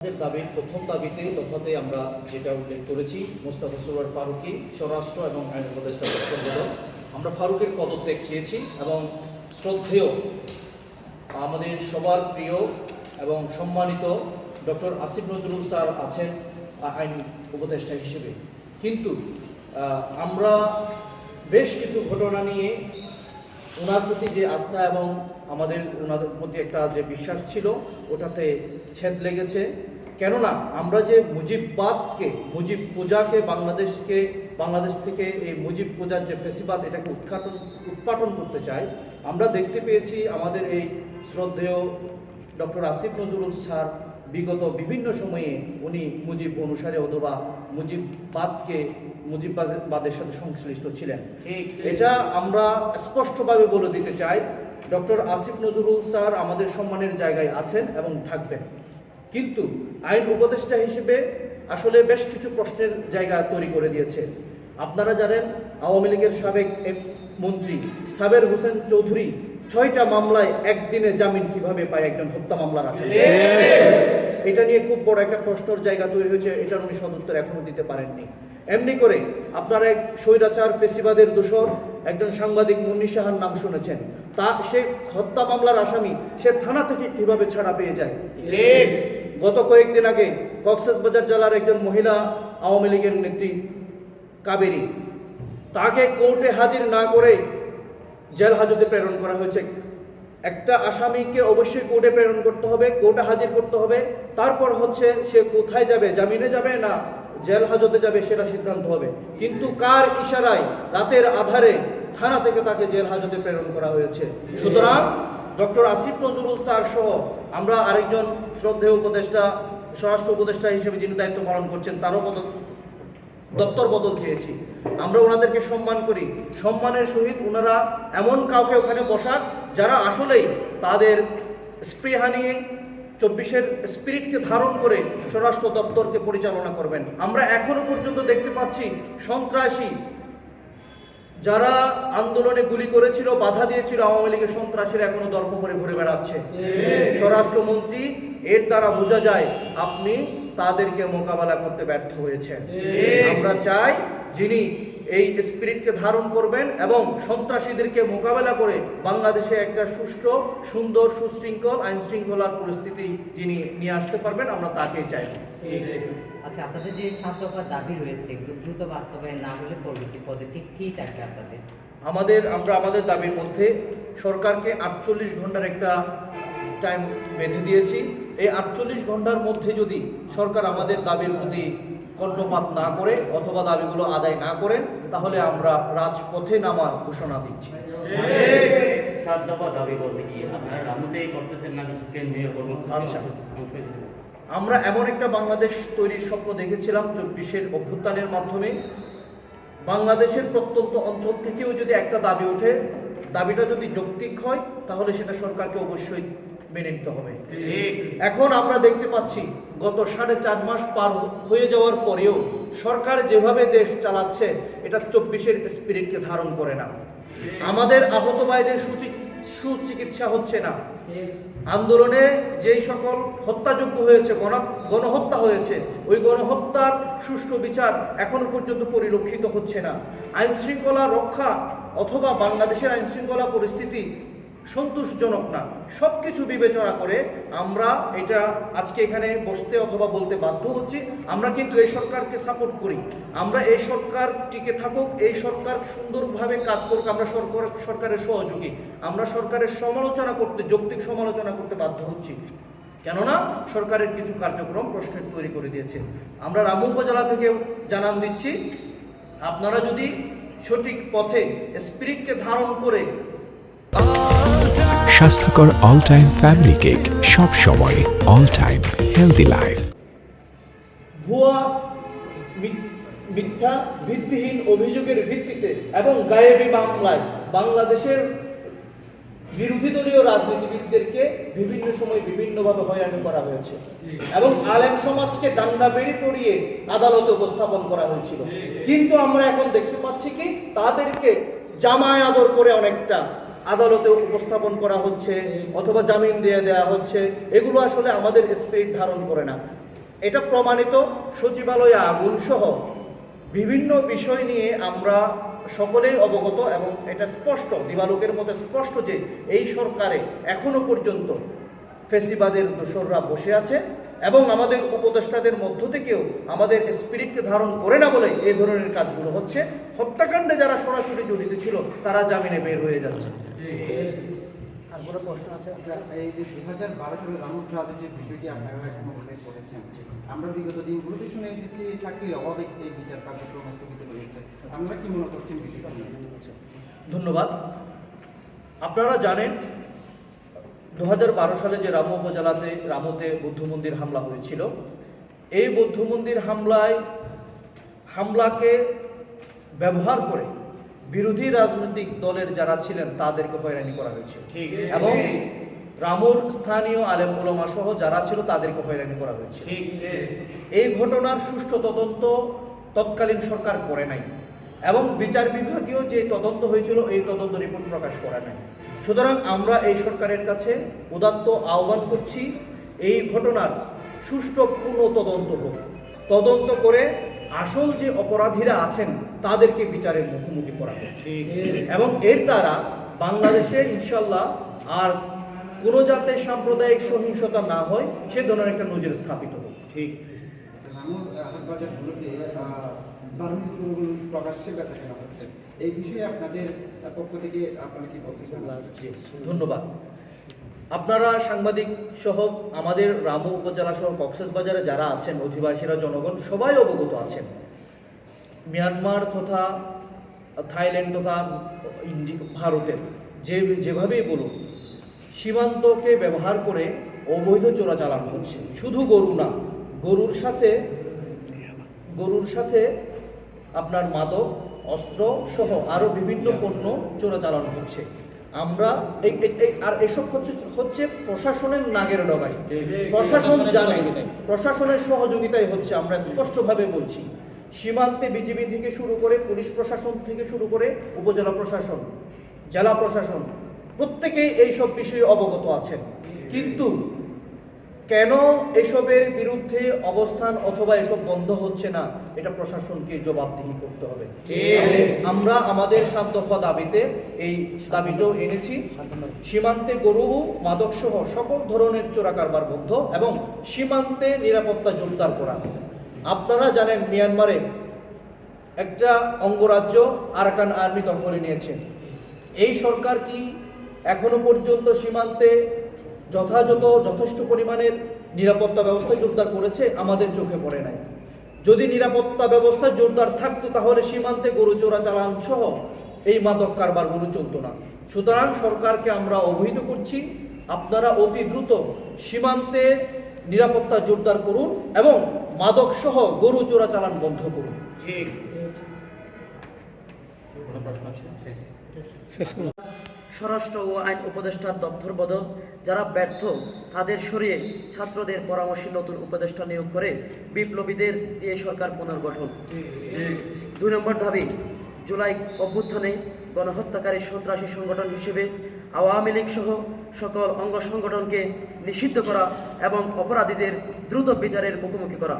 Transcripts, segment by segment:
আমাদের দাবির প্রথম দাবিতে দফাতে আমরা যেটা উল্লেখ করেছি মোস্তফা সরোয়ার ফারুকী স্বরাষ্ট্র এবং আইন উপদেষ্টা পরিষদ, আমরা ফারুকের পদত্যাগ চেয়েছি এবং শ্রদ্ধেয় আমাদের সবার প্রিয় এবং সম্মানিত ডক্টর আসিফ নজরুল স্যার আছেন আইন উপদেষ্টা হিসেবে। কিন্তু আমরা বেশ কিছু ঘটনা নিয়ে ওনার প্রতি যে আস্থা এবং আমাদের ওনাদের প্রতি একটা যে বিশ্বাস ছিল ওটাতে ছেদ লেগেছে। কেননা আমরা যে মুজিববাদকে, মুজিব পূজাকে বাংলাদেশ থেকে এই মুজিব পূজার যে ফেসিবাদ এটাকে উৎপাটন করতে চাই। আমরা দেখতে পেয়েছি আমাদের এই শ্রদ্ধেয় ডক্টর আসিফ নজরুল স্যার বিগত বিভিন্ন সময়ে উনি মুজিব অনুসারে অথবা মুজিববাদের সাথে সংশ্লিষ্ট ছিলেন। এটা আমরা স্পষ্টভাবে বলে দিতে চাই, ডক্টর আসিফ নজরুল স্যার আমাদের সম্মানের জায়গায় আছেন এবং থাকবেন। কিন্তু আইন উপদেষ্টা হিসেবে আসলে বেশ কিছু প্রশ্নের জায়গা তৈরি করে দিয়েছে। আপনারা জানেন আওয়ামী লীগের সাবেক মন্ত্রী সাবের হোসেন চৌধুরী 6টা মামলায় একদিনে জামিন কিভাবে পায় একজন হত্যা মামলার আসামি। এটা নিয়ে খুব বড় একটা প্রশ্নের জায়গা তৈরি হয়েছে, এটার উনি সদুত্তর এখনো দিতে পারেননি। এমনি করে আপনারা এক স্বৈরাচার ফেসিবাদের দোষর একজন সাংবাদিক মুন্নি সাহার নাম শুনেছেন। সে হত্যা মামলার আসামি, সে থানা থেকে কিভাবে ছাড়া পেয়ে যায়। গত কয়েকদিন আগে কক্সবাজার জেলার একজন মহিলা আওয়ামী লীগের নেত্রী কাবেরী, তাকে কোর্টে হাজির না করে জেল হাজতে প্রেরণ করা হয়েছে। একটা আসামিকে অবশ্যই কোর্টে প্রেরণ করতে হবে, কোর্টে হাজির করতে হবে, তারপর হচ্ছে সে কোথায় যাবে, জামিনে যাবে না জেল হাজতে যাবে সেটা সিদ্ধান্ত হবে। কিন্তু কার ইশারায় রাতের আধারে থানা থেকে তাকে জেল হাজতে প্রেরণ করা হয়েছে। সুতরাং ডক্টর আসিফ নজরুল স্যার সহ আমরা আরেকজন শ্রদ্ধেয় উপদেষ্টা, স্বরাষ্ট্র উপদেষ্টা হিসেবে যিনি দায়িত্ব পালন করছেন তারও দপ্তর বদল চেয়েছি। আমরা ওনাদেরকে সম্মান করি, সম্মানের সহিত ওনারা এমন কাউকে ওখানে বসাক যারা আসলেই তাদের স্পৃহা নিয়ে 24-এর স্পিরিটকে ধারণ করে স্বরাষ্ট্র দপ্তরকে পরিচালনা করবেন। আমরা এখনো পর্যন্ত দেখতে পাচ্ছি সন্ত্রাসী যারা আন্দোলনে গুলি করেছিল, বাধা দিয়েছিল আওয়ামী লীগের সন্ত্রাসীরা এখনো দর্প করে ঘুরে বেড়াচ্ছে। স্বরাষ্ট্রমন্ত্রী, এর দ্বারা বোঝা যায় আপনি তাদেরকে মোকাবেলা করতে ব্যর্থ হয়েছেন। আমরা চাই যিনি এই স্পিরিটকে ধারণ করবেন এবং সন্ত্রাসীদেরকে মোকাবেলা করে বাংলাদেশে একটা সুষ্ঠু, সুন্দর, সুশৃঙ্খল আইন শৃঙ্খলার পরিস্থিতি যিনি নিয়ে আসতে পারবেন, আমরা তাকেই চাই। আচ্ছা, আপনাদের যে 7 দফা দাবি রয়েছে এগুলো দ্রুত বাস্তবায়ন না হলে পরবর্তী পদক্ষেপ কি থাকবে আপনাদের? আমরা আমাদের দাবির মধ্যে সরকারকে 48 ঘন্টার একটা টাইম বেঁধে দিয়েছি। এই 48 ঘন্টার মধ্যে যদি সরকার আমাদের দাবির প্রতি কর্ণপাত না করে অথবা দাবিগুলো আদায় না করেন তাহলে আমরা রাজপথে নামার ঘোষণা দিচ্ছি। 7 দফা দাবি বলতে কি আপনারা রামুতেই করতেছেন না কেন্দ্রীয় কর্মসূচি? আচ্ছা, আমরা এমন একটা বাংলাদেশ তৈরির স্বপ্ন দেখেছিলাম 24-এর অভ্যুত্থানের মাধ্যমে। বাংলাদেশের প্রত্যন্ত অঞ্চল থেকেও যদি একটা দাবি ওঠে, দাবিটা যদি যৌক্তিক হয় তাহলে সেটা সরকারকে অবশ্যই মেনে নিতে হবে। এখন আমরা দেখতে পাচ্ছি গত 4.5 মাস পার হয়ে যাওয়ার পরেও সরকার যেভাবে দেশ চালাচ্ছে এটা 24-এর স্পিরিটকে ধারণ করে না। আমাদের আহত ভাইদের সুচিকিৎসা হচ্ছে না। আন্দোলনে যেই সকল হত্যাযোগ্য হয়েছে, গণহত্যা হয়েছে, ওই গণহত্যার সুষ্ঠু বিচার এখনো পর্যন্ত পরিলক্ষিত হচ্ছে না। আইন শৃঙ্খলা রক্ষা অথবা বাংলাদেশের আইন শৃঙ্খলা পরিস্থিতি সন্তোষজনক না। সব কিছু বিবেচনা করে আমরা এটা আজকে এখানে বসতে অথবা বলতে বাধ্য হচ্ছি। আমরা কিন্তু এই সরকারকে সাপোর্ট করি, আমরা এই সরকার টিকে থাকুক, এই সরকার সুন্দরভাবে কাজ করুক, আমরা সরকারের সহযোগী। আমরা সরকারের যৌক্তিক সমালোচনা করতে বাধ্য হচ্ছি, কেননা সরকারের কিছু কার্যক্রম প্রশ্নের তৈরি করে দিয়েছে। আমরা রামু উপজেলা থেকে জানান দিচ্ছি, আপনারা যদি সঠিক পথে স্পিরিটকে ধারণ করে স্বাস্থ্যকর অল টাইম ফ্যামিলি কেক, সব সময় অল টাইম হেলদি লাইফ। ভুয়া মিথ্যা ভিত্তিহীন অভিযোগের ভিত্তিতে এবং গায়েবী মামলায় বাংলাদেশের বিরোধী দলীয় রাজনীতিবিদদেরকে বিভিন্ন সময় বিভিন্নভাবে হয়রানি করা হয়েছে এবং আলেম সমাজকে ডান্ডা বেড়ি পড়িয়ে আদালতে উপস্থাপন করা হয়েছিল। কিন্তু আমরা এখন দেখতে পাচ্ছি কি তাদেরকে জামায় আদর করে অনেকটা আদালতে উপস্থাপন করা হচ্ছে অথবা জামিন দিয়ে দেওয়া হচ্ছে। এগুলো আসলে আমাদের স্পিরিট ধারণ করে না। এটা প্রমাণিত। সচিবালয়ে আগুন সহ বিভিন্ন বিষয় নিয়ে আমরা সকলেই অবগত এবং এটা স্পষ্ট, দিবালোকের মতো স্পষ্ট যে এই সরকারে এখনো পর্যন্ত ফেসিবাদের দোসররা বসে আছে এবং আমাদের উপদেষ্টাদের মধ্য থেকেও আমাদের স্পিরিটকে ধারণ করে না বলে এই ধরনের কাজগুলো হচ্ছে। হত্যাকাণ্ডে যারা সরাসরি জড়িত ছিল তারা জামিনে বের হয়ে যাচ্ছে। আর কোনো প্রশ্ন আছে? এই যে 2012 সালে রামু ট্রাস্টের যে বিষয়টি আপনারা এখন উল্লেখ করেছেন, আমরা বিগত দিনগুলোতে শুনে এসেছি সাক্ষীর অভাবে এই বিচার কার্যক্রম স্থগিত হয়েছে। আপনারা কি মনে করছেন বিষয়টা নিয়ে? ধন্যবাদ। আপনারা জানেন 2012 সালে যে রামু উপজেলাতে রামুতে বৌদ্ধ মন্দির হামলা হয়েছিল, এই বৌদ্ধ মন্দির হামলাকে ব্যবহার করে বিরোধী রাজনৈতিক দলের যারা ছিলেন তাদেরকে হয়রানি করা হয়েছিল এবং রামুর স্থানীয় আলেম ওলামা সহ যারা ছিল তাদেরকে হয়রানি করা হয়েছিল। এই ঘটনার সুষ্ঠু তদন্ত তৎকালীন সরকার করে নাই এবং বিচার বিভাগীয় যে তদন্ত হয়েছিল এই তদন্ত রিপোর্ট প্রকাশ করা নাই। সুতরাং আমরা এই সরকারের কাছে উদাত্ত আহ্বান করছি, এই ঘটনার সুষ্ঠু পূর্ণ তদন্ত হোক, তদন্ত করে আসল যে অপরাধীরা আছেন তাদেরকে বিচারের মুখোমুখি করা হোক এবং এর দ্বারা বাংলাদেশে ইনশাল্লাহ আর কোনো যাতে সাম্প্রদায়িক সহিংসতা না হয় সে ধরনের একটা নজির স্থাপিত হোক। ঠিক রামুর হাটবাজারগুলোতে বার্মিজ প্রকাশ্যে বেচা কেনা হচ্ছে, এই বিষয়ে আপনাদের পক্ষ থেকে আপনারা কি বলতে চান? ধন্যবাদ। আপনারা সাংবাদিক সহ আমাদের রামু উপজেলা সহ কক্সবাজারে যারা আছেন অধিবাসীরা, জনগণ সবাই অবগত আছেন। মিয়ানমার তথা থাইল্যান্ড তথা ভারতের যেভাবেই বলুন সীমান্তকে ব্যবহার করে অবৈধ চোরাচালান হচ্ছে। শুধু গরু না, গরুর সাথে আপনার মাদক, অস্ত্র সহ আরো বিভিন্ন পণ্য চোরাচালান হচ্ছে। আমরা আর এসব হচ্ছে প্রশাসনের নাগের ডগায়। প্রশাসন জানে, প্রশাসনের সহযোগিতায় হচ্ছে। আমরা স্পষ্টভাবে বলছি, সীমান্তে বিজিবি থেকে শুরু করে পুলিশ প্রশাসন থেকে শুরু করে উপজেলা প্রশাসন, জেলা প্রশাসন প্রত্যেকেই এইসব বিষয়ে অবগত আছেন। কিন্তু কেন এসবের বিরুদ্ধে অবস্থান অথবা এসব বন্ধ হচ্ছে না, এটা প্রশাসনকে জবাবদিহি করতে হবে। আমরা আমাদের 7 দফা দাবিতে এই দাবিটাও এনেছি। সীমান্তে গরু ও মাদক সহ সকল ধরনের চোরা কারবার বন্ধ এবং সীমান্তে নিরাপত্তা জোরদার করা। আপনারা জানেন মিয়ানমারে একটা অঙ্গরাজ্য আরাকান আর্মি দখলে নিয়েছে। এই সরকার কি এখনো পর্যন্ত সীমান্তে যথেষ্ট পরিমাণের নিরাপত্তা ব্যবস্থা জোরদার করেছে? আমাদের চোখে পড়ে নাই। যদি নিরাপত্তা ব্যবস্থা জোরদার থাকতো তাহলে সীমান্তে গরু চোরাচালান সহ এই মাদক কারবারগুলো চলতো না। সুতরাং সরকারকে আমরা অবহিত করছি, আপনারা অতি দ্রুত সীমান্তে নিরাপত্তা জোরদার করুন এবং মাদক সহ গরু চোরাচালান বন্ধ করুন। ঠিক। কোনো প্রশ্ন আছে? স্বরাষ্ট্র ও আইন উপদেষ্টার দপ্তর বদল, যারা ব্যর্থ তাদের সরিয়ে ছাত্রদের পরামর্শে নতুন উপদেষ্টা নিয়োগ করে বিপ্লবীদের দিয়ে সরকার পুনর্গঠন। 2 নম্বর দাবি, জুলাই অভ্যুত্থানে গণহত্যাকারী সন্ত্রাসী সংগঠন হিসেবে আওয়ামী লীগ সহ সকল অঙ্গ সংগঠনকে নিষিদ্ধ করা এবং অপরাধীদের দ্রুত বিচারের মুখোমুখি করা।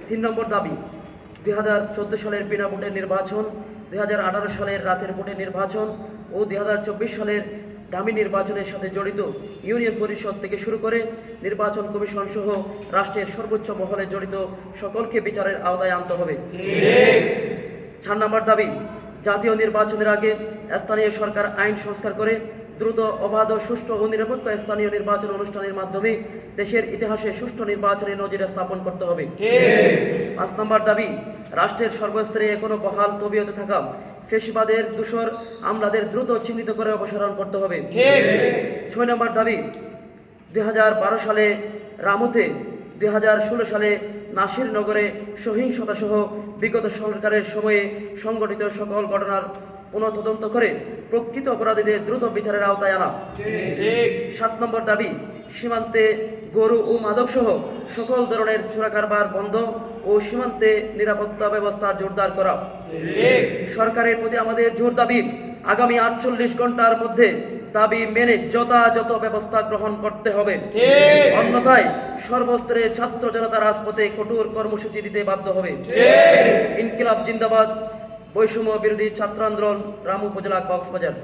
3 নম্বর দাবি, 2014 সালের বিনা ভোটের নির্বাচন, 2018 সালের রাতের ভোটের নির্বাচন ও 2024 সালের ডামি নির্বাচনের সাথে জড়িত ইউনিয়ন পরিষদ থেকে শুরু করে নির্বাচন কমিশন সহ রাষ্ট্রের সর্বোচ্চ মহলে জড়িত সকলকে বিচারের আওতায় আনতে হবে। 4 নম্বর দাবি, জাতীয় নির্বাচনের আগে স্থানীয় সরকার আইন সংস্কার করে দ্রুত, অবাধ, সুষ্ঠু ও নিরপেক্ষ স্থানীয় নির্বাচন অনুষ্ঠানের মাধ্যমে দেশের ইতিহাসে সুষ্ঠু নির্বাচনের নজির স্থাপন করতে হবে। 5 নম্বর দাবি, রাষ্ট্রের সর্বস্তরে এখনো বহাল তবিয়তে থাকা ফ্যাসিবাদের দূষর আমলাদের দ্রুত চিহ্নিত করে অপসারণ করতে হবে। 6 নম্বর দাবি, 2012 সালে রামুতে, 2016 সালে নাসিরনগরে সহিংসতা সহ বিগত সরকারের সময়ে সংগঠিত সকল ঘটনার পুনঃতদন্ত করে প্রকৃত অপরাধীদের দ্রুত বিচারের আওতায় আনা। 7 নম্বর দাবি, সীমান্তে গরু ও মাদক সহ সকল ধরনের চোরা কারবার বন্ধ ও সীমান্তে নিরাপত্তা ব্যবস্থা জোরদার করা। সরকারের প্রতি আমাদের জোর দাবি, আগামী 48 ঘন্টার মধ্যে দাবি মেনে যথাযথ ব্যবস্থা গ্রহণ করতে হবে। অন্যথায় সর্বস্তরে ছাত্র জনতা রাজপথে কঠোর কর্মসূচি দিতে বাধ্য হবে। ইনকিলাব জিন্দাবাদ, বৈষম্য বিরোধী ছাত্র আন্দোলন, রামু উপজেলা, কক্সবাজার।